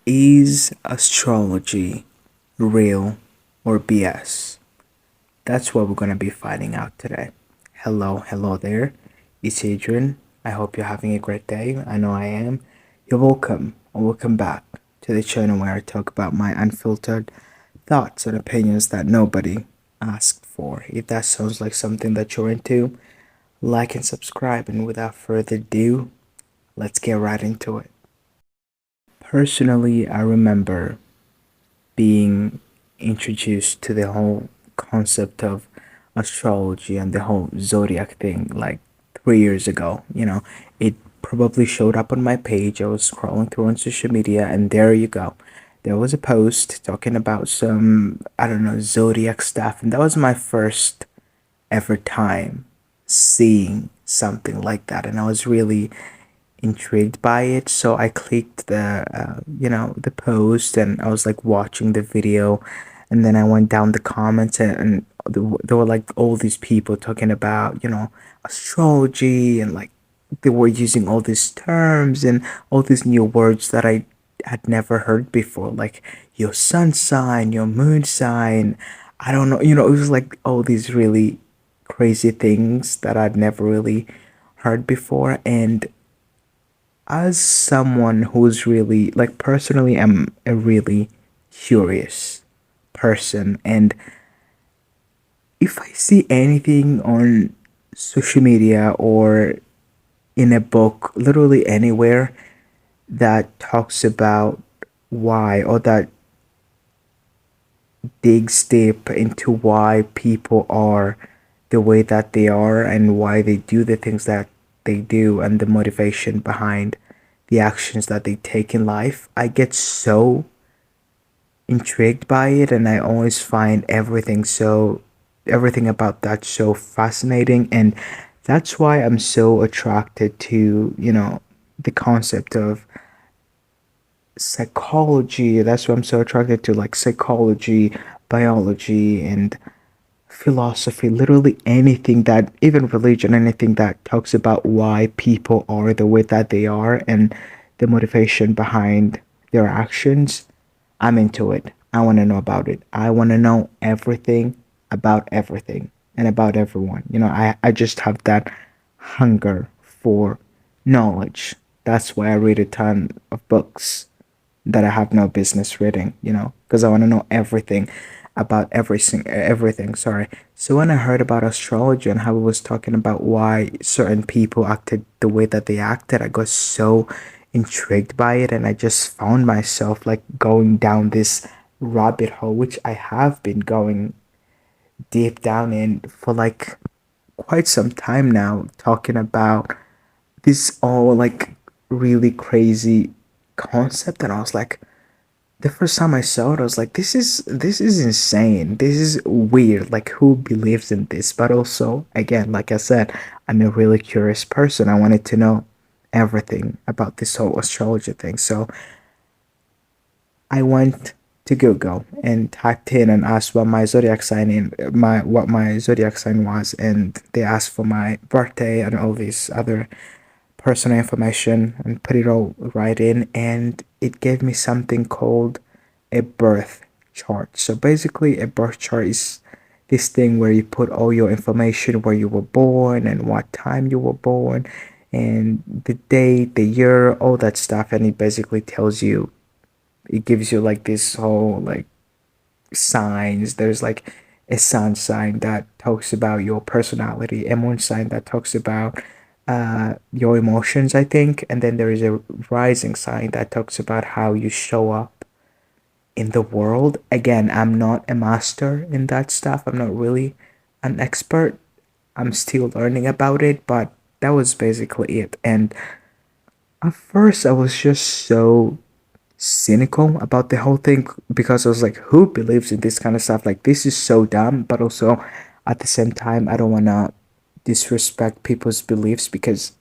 Is astrology real or BS? That's what we're going to be finding out today. Hello there. It's Adrian. I hope you're having a great day. I know I am. You're welcome and welcome back to the channel where I talk about my unfiltered thoughts and opinions that nobody asked for. If that sounds like something that you're into, like and subscribe. And without further ado, let's get right into it. Personally, I remember being introduced to the whole concept of astrology and the whole zodiac thing like 3 years ago. It probably showed up on my page. I was scrolling through on social media, and there you go. There was a post talking about some, I don't know, zodiac stuff, and that was my first ever time seeing something like that, and I was really intrigued by it. So I clicked the post, and I was like watching the video, and then I went down the comments, and there were like all these people talking about astrology, and like they were using all these terms and all these new words that I had never heard before, like your sun sign, your moon sign. I don't know, it was like all these really crazy things that I'd never really heard before. And as someone who's really, like, personally, I'm a really curious person, and if I see anything on social media or in a book, literally anywhere, that talks about why, or that digs deep into why people are the way that they are and why they do the things that they do and the motivation behind the actions that they take in life, I get so intrigued by it, and I always find everything about that so fascinating. And that's why I'm so attracted to the concept of psychology. That's why I'm so attracted to like psychology, biology, and philosophy, literally anything that, even religion, anything that talks about why people are the way that they are and the motivation behind their actions. I'm into it. I want to know about it. I want to know everything about everything and about everyone. I just have that hunger for knowledge. That's why I read a ton of books that I have no business reading, because I want to know everything about everything, sorry. So when I heard about astrology and how it was talking about why certain people acted the way that they acted, I got so intrigued by it, and I just found myself like going down this rabbit hole, which I have been going deep down in for like quite some time now, talking about this all like really crazy concept. And I was like, the first time I saw it, I was like, this is insane. This is weird. Like, who believes in this? But also, again, like I said, I'm a really curious person. I wanted to know everything about this whole astrology thing. So I went to Google and typed in and asked what my zodiac sign was, and they asked for my birthday and all these other personal information, and put it all right in, and it gave me something called a birth chart. So basically, a birth chart is this thing where you put all your information, where you were born and what time you were born and the date, the year, all that stuff. And it basically tells you, it gives you like this whole like signs. There's like a sun sign that talks about your personality, a moon sign that talks about your emotions, I think, and then there is a rising sign that talks about how you show up in the world. Again, I'm not a master in that stuff. I'm not really an expert. I'm still learning about it, but that was basically it. And at first, I was just so cynical about the whole thing, because I was like, who believes in this kind of stuff? Like, this is so dumb. But also, at the same time, I don't want to disrespect people's beliefs, because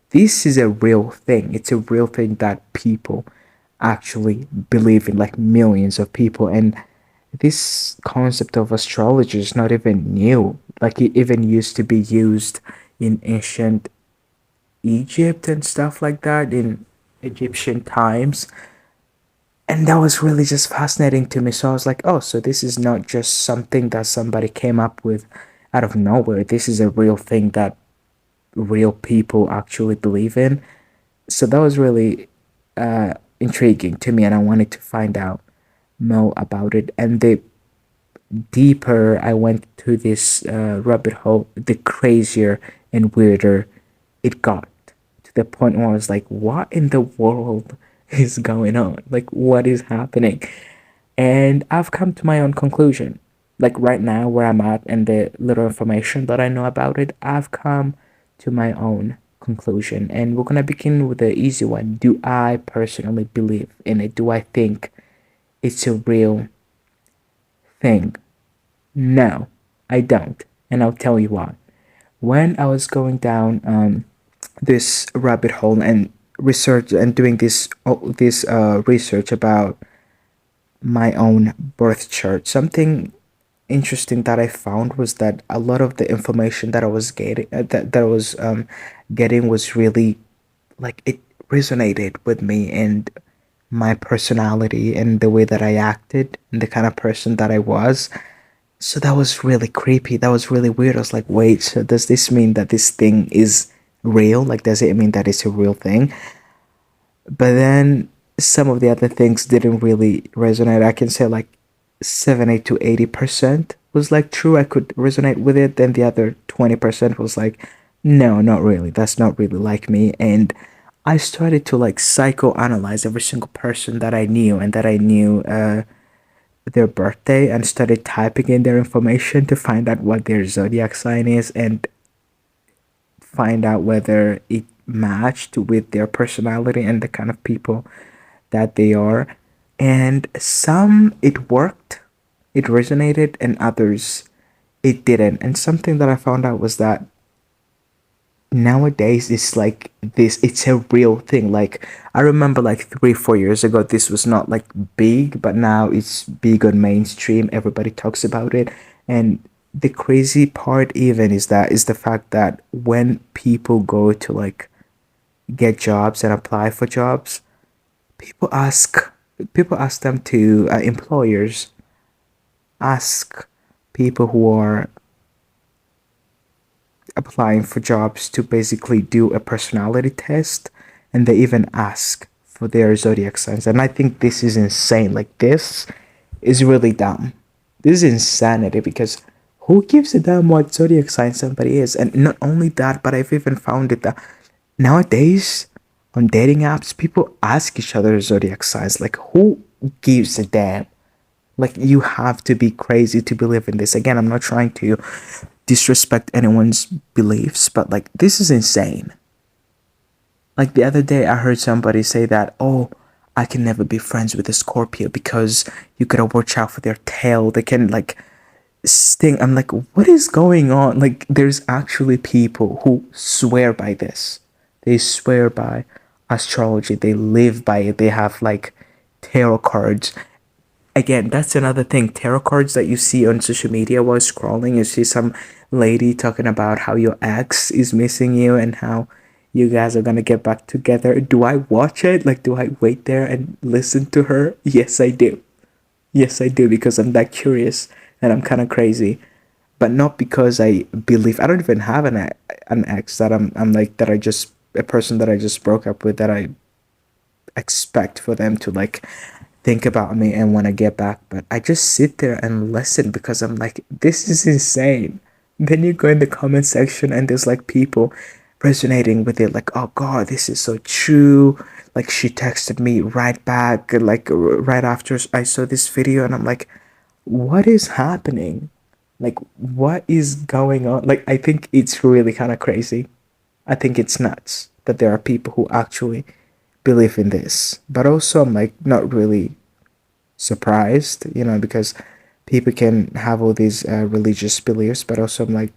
this is a real thing. It's a real thing that people actually believe in, like millions of people. And this concept of astrology is not even new. Like, it even used to be used in ancient Egypt and stuff like that, in Egyptian times. And that was really just fascinating to me. So I was like, oh, so this is not just something that somebody came up with out of nowhere. This is a real thing that real people actually believe in. So that was really intriguing to me, and I wanted to find out more about it. And the deeper I went to this rabbit hole, the crazier and weirder it got, to the point where I was like, what in the world is going on? Like, what is happening? And I've come to my own conclusion. Like, right now, where I'm at, and the little information that I know about it, I've come to my own conclusion. And we're gonna begin with the easy one. Do I personally believe in it? Do I think it's a real thing? No, I don't. And I'll tell you why. When I was going down this rabbit hole and research and doing this research about my own birth chart, something interesting that I found was that a lot of the information that I was getting that I was getting was really like it resonated with me and my personality and the way that I acted and the kind of person that I was. So that was really creepy. That was really weird. I was like, wait, so does this mean that this thing is real? Like, does it mean that it's a real thing? But then some of the other things didn't really resonate. I can say like 70 to 80% was like true. I could resonate with it. Then the other 20% was like, no, not really. That's not really like me. And I started to like psychoanalyze every single person that I knew and that I knew their birthday and started typing in their information to find out what their zodiac sign is and find out whether it matched with their personality and the kind of people that they are. And some it worked, it resonated, and others it didn't. And something that I found out was that nowadays it's like this, it's a real thing. Like, I remember like 3 4 years ago this was not like big, but now it's big on mainstream. Everybody talks about it. And the crazy part even is the fact that when people go to like get jobs and apply for jobs, people ask people ask them to employers ask people who are applying for jobs to basically do a personality test, and they even ask for their zodiac signs. And I think this is insane. Like, this is really dumb. This is insanity, because who gives a damn what zodiac sign somebody is? And not only that, but I've even found it that nowadays on dating apps people ask each other zodiac signs. Like, who gives a damn? Like, you have to be crazy to believe in this. Again, I'm not trying to disrespect anyone's beliefs, but like, this is insane. Like, the other day I heard somebody say that, oh, I can never be friends with a Scorpio because you gotta watch out for their tail. They can like sting. I'm like, what is going on? Like, there's actually people who swear by this. They swear by astrology. They live by it. They have like tarot cards. Again, that's another thing. Tarot cards that you see on social media while scrolling, you see some lady talking about how your ex is missing you and how you guys are gonna get back together. Do I watch it? Like, do I wait there and listen to her? Yes, I do. Yes, I do, because I'm that curious and I'm kind of crazy. But not because I believe. I don't even have an ex that I'm like, that I just, a person that I just broke up with, that I expect for them to like think about me and want to get back. But I just sit there and listen because I'm like, this is insane. Then you go in the comment section and there's like people resonating with it, like, oh god, this is so true. Like, she texted me right back, like right after I saw this video, and I'm like, what is happening? Like, what is going on? Like, I think it's really kind of crazy. I think it's nuts that there are people who actually believe in this. But also, I'm like not really surprised, because people can have all these religious beliefs, but also I'm like,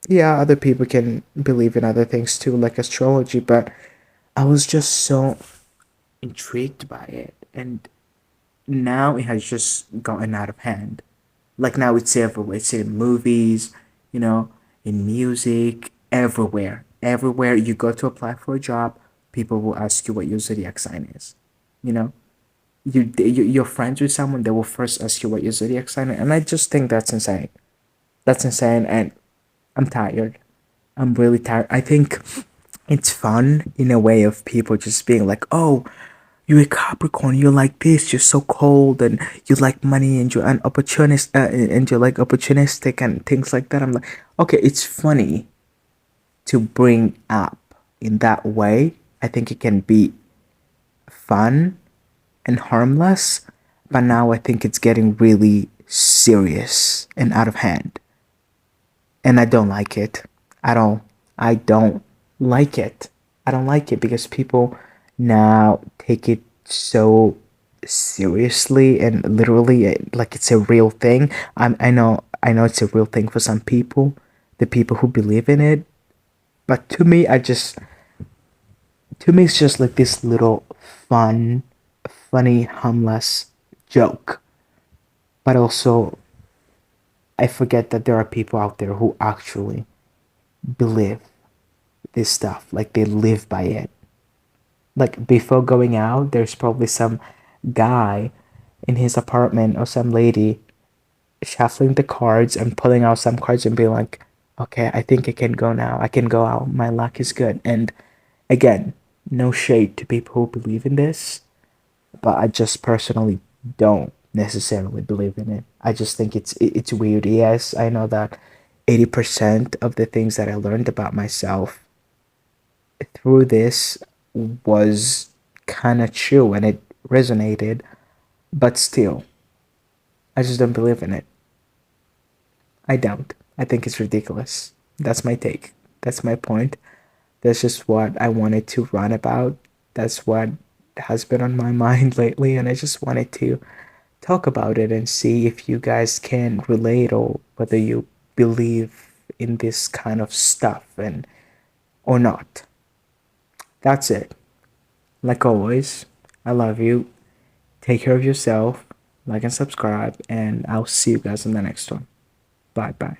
yeah, other people can believe in other things too, like astrology. But I was just so intrigued by it, and now it has just gotten out of hand. Like, now it's everywhere. It's in movies, you know, in music, everywhere. Everywhere you go to apply for a job, people will ask you what your zodiac sign is, you know? you're friends with someone, they will first ask you what your zodiac sign is, and I just think that's insane. That's insane, and I'm tired. I'm really tired. I think it's fun in a way of people just being like, "Oh, you're a Capricorn. You're like this. You're so cold, and you like money, and you're an opportunist, and you're like opportunistic and things like that." I'm like, okay, it's funny to bring up in that way. I think it can be fun and harmless, but now I think it's getting really serious and out of hand, and I don't like it. I don't. I don't like it. I don't like it because people now take it so seriously and literally, like it's a real thing. I know it's a real thing for some people, the people who believe in it, but to me it's just like this little fun, funny, harmless joke. But also, I forget that there are people out there who actually believe this stuff, like they live by it. Like before going out, there's probably some guy in his apartment or some lady shuffling the cards and pulling out some cards and being like, okay, I think I can go now. I can go out. My luck is good. And again, no shade to people who believe in this, but I just personally don't necessarily believe in it. I just think it's weird. Yes, I know that 80% of the things that I learned about myself through this was kind of true and it resonated, but still, I just don't believe in it. I don't. I think it's ridiculous. That's my take. That's my point. That's just what I wanted to rant about. That's what has been on my mind lately, and I just wanted to talk about it and see if you guys can relate or whether you believe in this kind of stuff and or not. That's it. Like always, I love you. Take care of yourself, like and subscribe, and I'll see you guys in the next one. Bye bye.